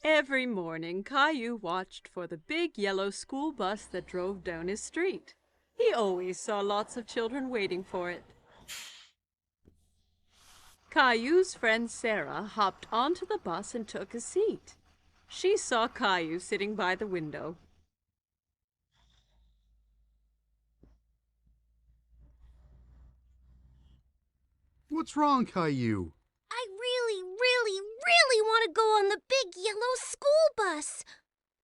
Every morning, Caillou watched for the big yellow school bus that drove down his street. He always saw lots of children waiting for it. Caillou's friend Sarah hopped onto the bus and took a seat. She saw Caillou sitting by the window. What's wrong, Caillou? I really want to go on the big yellow school bus.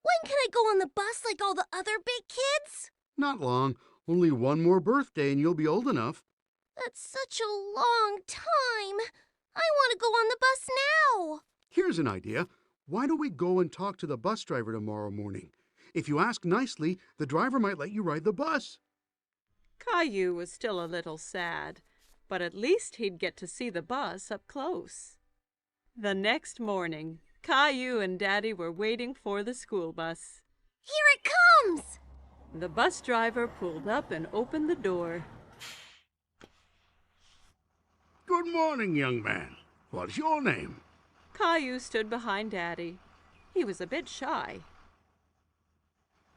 When can I go on the bus like all the other big kids? Not long. Only one more birthday and you'll be old enough. That's such a long time. I want to go on the bus now. Here's an idea. Why don't we go and talk to the bus driver tomorrow morning? If you ask nicely, the driver might let you ride the bus. Caillou was still a little sad, but at least he'd get to see the bus up close. The next morning, Caillou and Daddy were waiting for the school bus. Here it comes! The bus driver pulled up and opened the door. Good morning, young man. What's your name? Caillou stood behind Daddy. He was a bit shy.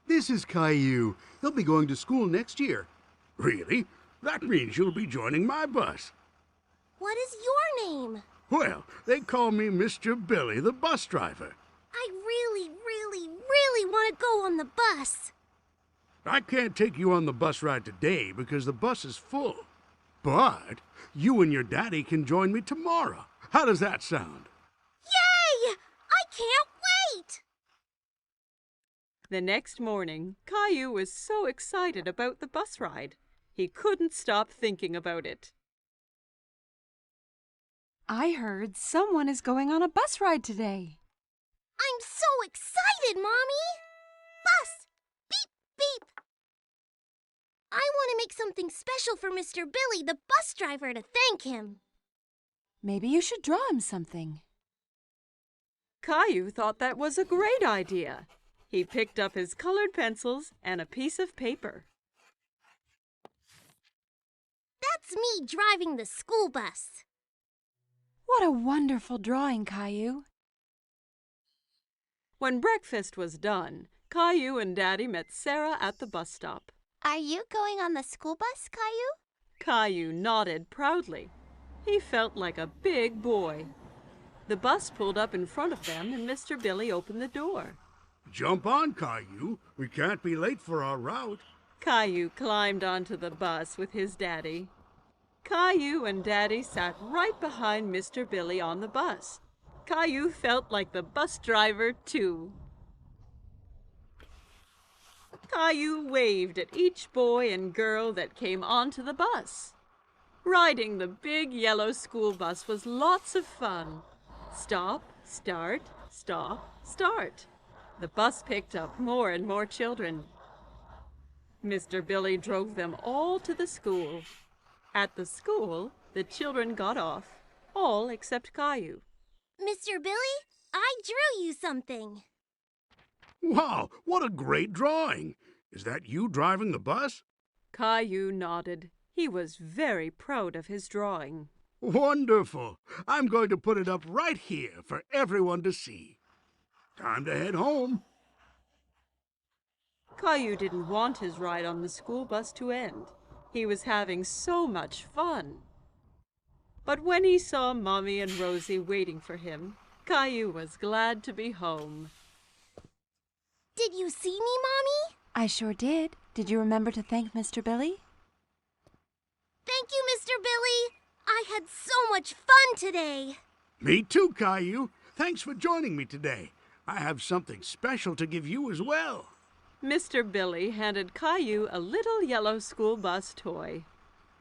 This is Caillou. He'll be going to school next year. Really? That means you'll be joining my bus. What is your name? Well, they call me Mr. Billy, the bus driver. I really want to go on the bus. I can't take you on the bus ride today because the bus is full. But you and your daddy can join me tomorrow. How does that sound? Yay! I can't wait! The next morning, Caillou was so excited about the bus ride. He couldn't stop thinking about it. I heard someone is going on a bus ride today. I'm so excited, Mommy! Bus! Beep, beep! I want to make something special for Mr. Billy, the bus driver, to thank him. Maybe you should draw him something. Caillou thought that was a great idea. He picked up his colored pencils and a piece of paper. That's me driving the school bus. What a wonderful drawing, Caillou. When breakfast was done, Caillou and Daddy met Sarah at the bus stop. Are you going on the school bus, Caillou? Caillou nodded proudly. He felt like a big boy. The bus pulled up in front of them and Mr. Billy opened the door. Jump on, Caillou. We can't be late for our route. Caillou climbed onto the bus with his daddy. Caillou and Daddy sat right behind Mr. Billy on the bus. Caillou felt like the bus driver, too. Caillou waved at each boy and girl that came onto the bus. Riding the big yellow school bus was lots of fun. Stop, start, stop, start. The bus picked up more and more children. Mr. Billy drove them all to the school. At the school, the children got off, all except Caillou. Mr. Billy, I drew you something. Wow, what a great drawing. Is that you driving the bus? Caillou nodded. He was very proud of his drawing. Wonderful. I'm going to put it up right here for everyone to see. Time to head home. Caillou didn't want his ride on the school bus to end. He was having so much fun. But when he saw Mommy and Rosie waiting for him, Caillou was glad to be home. Did you see me, Mommy? I sure did. Did you remember to thank Mr. Billy? Thank you, Mr. Billy. I had so much fun today. Me too, Caillou. Thanks for joining me today. I have something special to give you as well. Mr. Billy handed Caillou a little yellow school bus toy.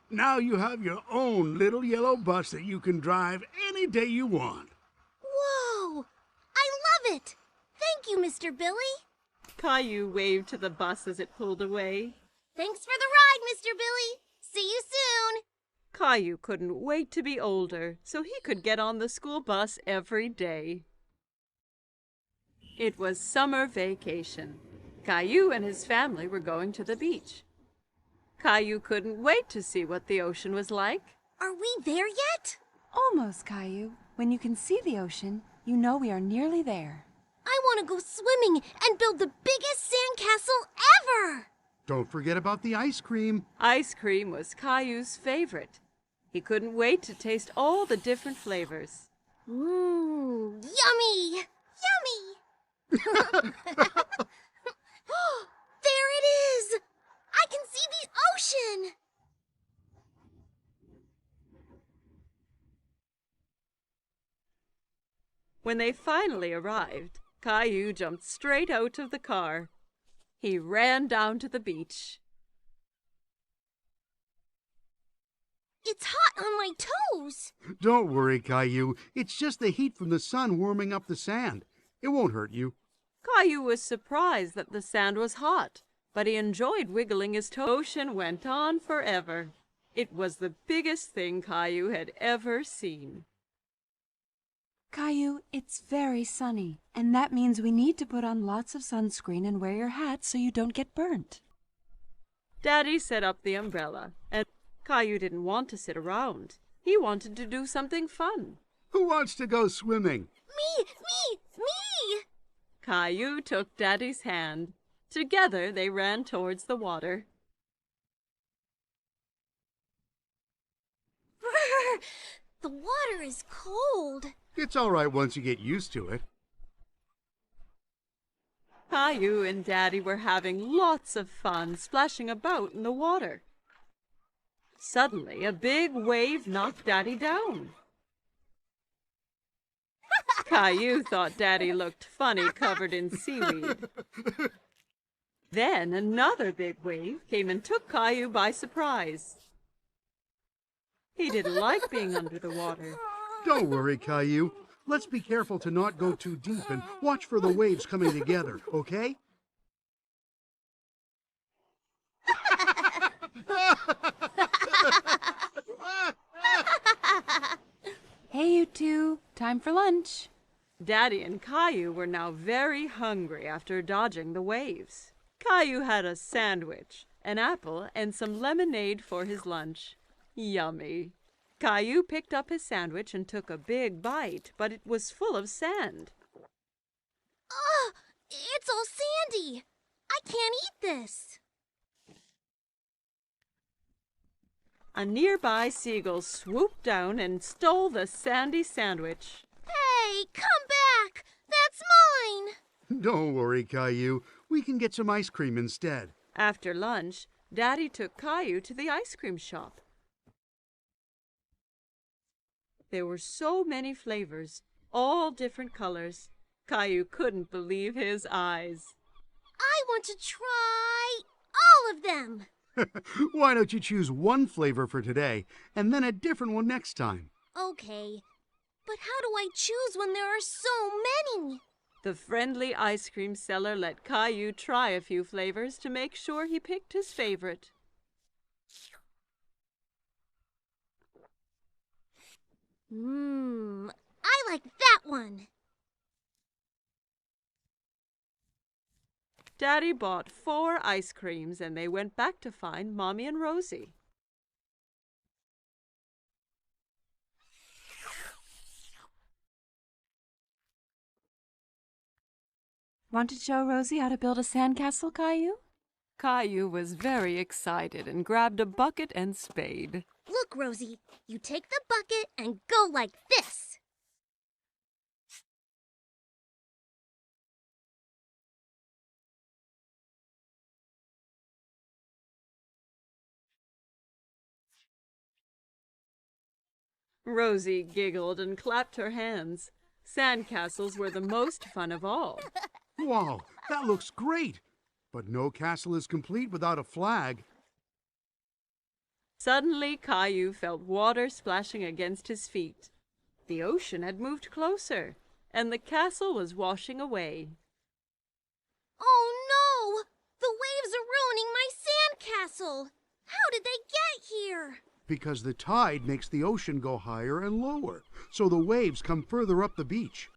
Now you have your own little yellow bus that you can drive any day you want. Whoa! I love it! Thank you, Mr. Billy. Caillou waved to the bus as it pulled away. Thanks for the ride, Mr. Billy. See you soon. Caillou couldn't wait to be older so he could get on the school bus every day. It was summer vacation. Caillou and his family were going to the beach. Caillou couldn't wait to see what the ocean was like. Are we there yet? Almost, Caillou. When you can see the ocean, you know we are nearly there. want to go swimming and build the biggest sandcastle ever! Don't forget about the ice cream. Ice cream was Caillou's favorite. He couldn't wait to taste all the different flavors. Mmm, yummy! Yummy! There it is! I can see the ocean! When they finally arrived, Caillou jumped straight out of the car. He ran down to the beach. It's hot on my toes! Don't worry, Caillou. It's just the heat from the sun warming up the sand. It won't hurt you. Caillou was surprised that the sand was hot, but he enjoyed wiggling his toes. The ocean went on forever. It was the biggest thing Caillou had ever seen. Caillou, it's very sunny, and that means we need to put on lots of sunscreen and wear your hat so you don't get burnt. Daddy set up the umbrella, and Caillou didn't want to sit around. He wanted to do something fun. Who wants to go swimming? Me! Caillou took Daddy's hand. Together they ran towards the water. Brr, the water is cold. It's all right once you get used to it. Caillou and Daddy were having lots of fun splashing about in the water. Suddenly, a big wave knocked Daddy down. Caillou thought Daddy looked funny covered in seaweed. Then another big wave came and took Caillou by surprise. He didn't like being under the water. Don't worry, Caillou. Let's be careful to not go too deep and watch for the waves coming together, okay? Hey, you two. Time for lunch. Daddy and Caillou were now very hungry after dodging the waves. Caillou had a sandwich, an apple, and some lemonade for his lunch. Yummy. Caillou picked up his sandwich and took a big bite, but it was full of sand. Ugh, it's all sandy. I can't eat this. A nearby seagull swooped down and stole the sandy sandwich. Hey, come back! That's mine! Don't worry, Caillou. We can get some ice cream instead. After lunch, Daddy took Caillou to the ice cream shop. There were so many flavors, all different colors. Caillou couldn't believe his eyes. I want to try all of them. Why don't you choose one flavor for today and then a different one next time? Okay, but how do I choose when there are so many? The friendly ice cream seller let Caillou try a few flavors to make sure he picked his favorite. I like that one. Daddy bought 4 ice creams and they went back to find Mommy and Rosie. Want to show Rosie how to build a sandcastle, Caillou? Caillou was very excited and grabbed a bucket and spade. Look, Rosie, you take the bucket and go like this. Rosie giggled and clapped her hands. Sandcastles were the most fun of all. Wow, that looks great. But no castle is complete without a flag. Suddenly, Caillou felt water splashing against his feet. The ocean had moved closer, and the castle was washing away. Oh no! The waves are ruining my sandcastle! How did they get here? Because the tide makes the ocean go higher and lower, so the waves come further up the beach.